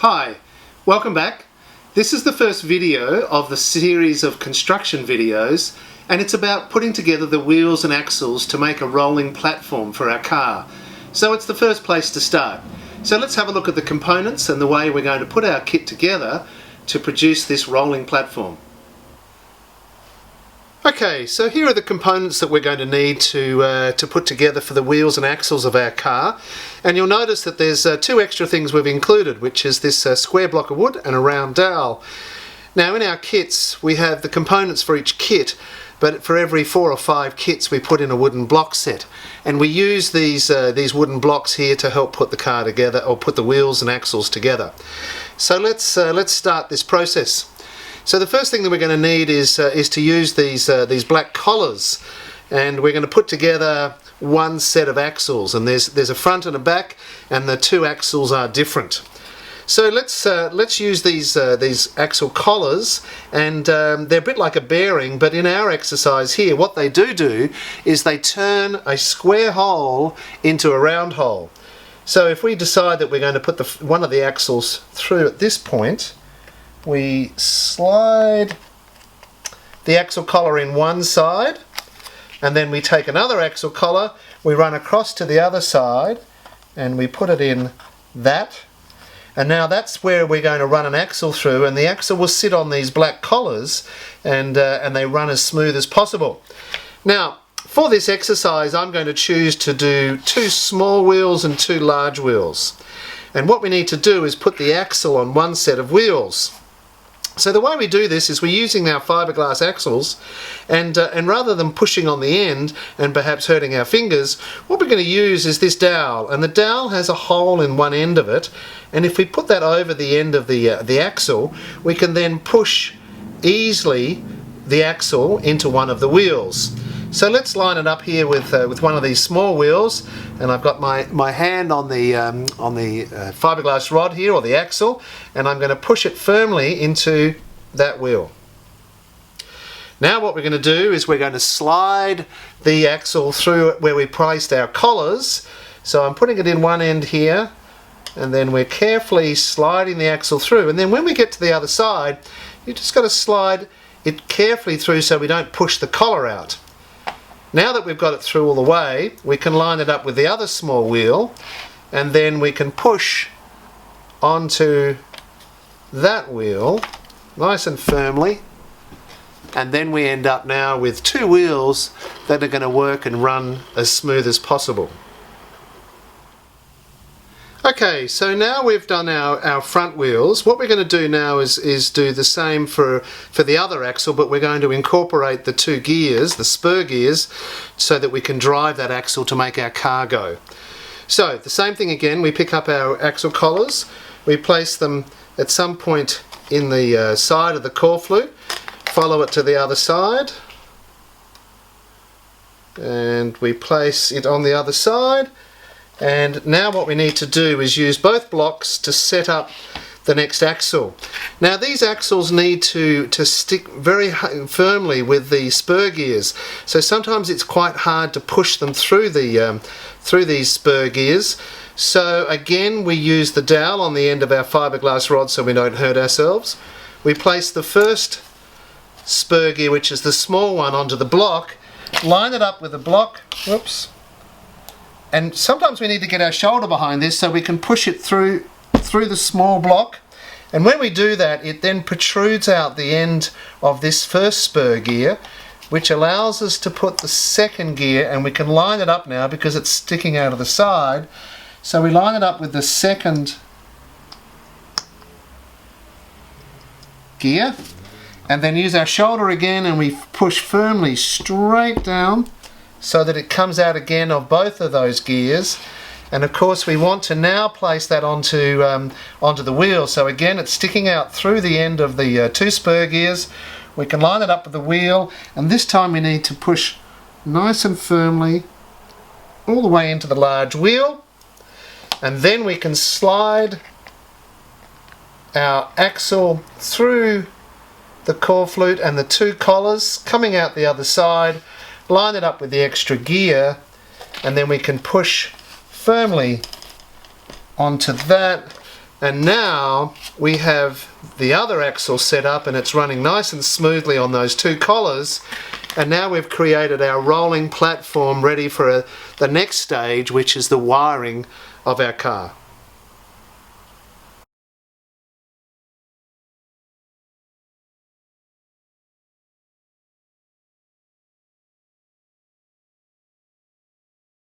Hi, welcome back. This is the first video of the series of construction videos, and it's about putting together the wheels and axles to make a rolling platform for our car. So it's the first place to start. So let's have a look at the components and the way we're going to put our kit together to produce this rolling platform. Okay, so here are the components that we're going to need to put together for the wheels and axles of our car. And you'll notice that there's two extra things we've included, which is this square block of wood and a round dowel. Now in our kits we have the components for each kit, but for every 4 or 5 kits we put in a wooden block set. And we use these wooden blocks here to help put the car together, or put the wheels and axles together. So let's start this process. So the first thing that we're going to need is to use these black collars, and we're going to put together one set of axles, and there's a front and a back, and the two axles are different. So let's use these axle collars, and they're a bit like a bearing, but in our exercise here what they do is they turn a square hole into a round hole. So if we decide that we're going to put one of the axles through at this point, we slide the axle collar in one side, and then we take another axle collar, we run across to the other side, and we put it in that. And now that's where we're going to run an axle through, and the axle will sit on these black collars, and they run as smooth as possible. Now for this exercise I'm going to choose to do 2 small wheels and 2 large wheels. And what we need to do is put the axle on one set of wheels. So the way we do this is we're using our fiberglass axles, and rather than pushing on the end and perhaps hurting our fingers, what we're going to use is this dowel, and the dowel has a hole in one end of it, and if we put that over the end of the axle, we can then push easily the axle into one of the wheels. So let's line it up here with one of these small wheels, and I've got my hand on the fiberglass rod here, or the axle, and I'm going to push it firmly into that wheel. Now what we're going to do is we're going to slide the axle through where we placed our collars. So I'm putting it in one end here, and then we're carefully sliding the axle through, and then when we get to the other side, you just got to slide it carefully through so we don't push the collar out. Now that we've got it through all the way, we can line it up with the other small wheel, and then we can push onto that wheel nice and firmly, and then we end up now with 2 wheels that are going to work and run as smooth as possible. Okay, so now we've done our front wheels. What we're going to do now is do the same for the other axle, but we're going to incorporate the 2 gears, the spur gears, so that we can drive that axle to make our car go. So the same thing again, we pick up our axle collars, we place them at some point in the side of the core flute, follow it to the other side, and we place it on the other side. And now what we need to do is use both blocks to set up the next axle. Now these axles need to stick very firmly with the spur gears, so sometimes it's quite hard to push them through these spur gears. So again we use the dowel on the end of our fiberglass rod so we don't hurt ourselves. We place the first spur gear, which is the small one, onto the block, line it up with the block, whoops, and sometimes we need to get our shoulder behind this so we can push it through the small block, and when we do that it then protrudes out the end of this first spur gear, which allows us to put the second gear, and we can line it up now because it's sticking out of the side. So we line it up with the second gear, and then use our shoulder again, and we push firmly straight down so that it comes out again of both of those gears. And of course we want to now place that onto the wheel. So again it's sticking out through the end of the 2 spur gears. We can line it up with the wheel, and this time we need to push nice and firmly all the way into the large wheel, and then we can slide our axle through the core flute and the 2 collars coming out the other side, line it up with the extra gear, and then we can push firmly onto that, And now we have the other axle set up and it's running nice and smoothly on those two collars. And now we've created our rolling platform ready for the next stage, which is the wiring of our car.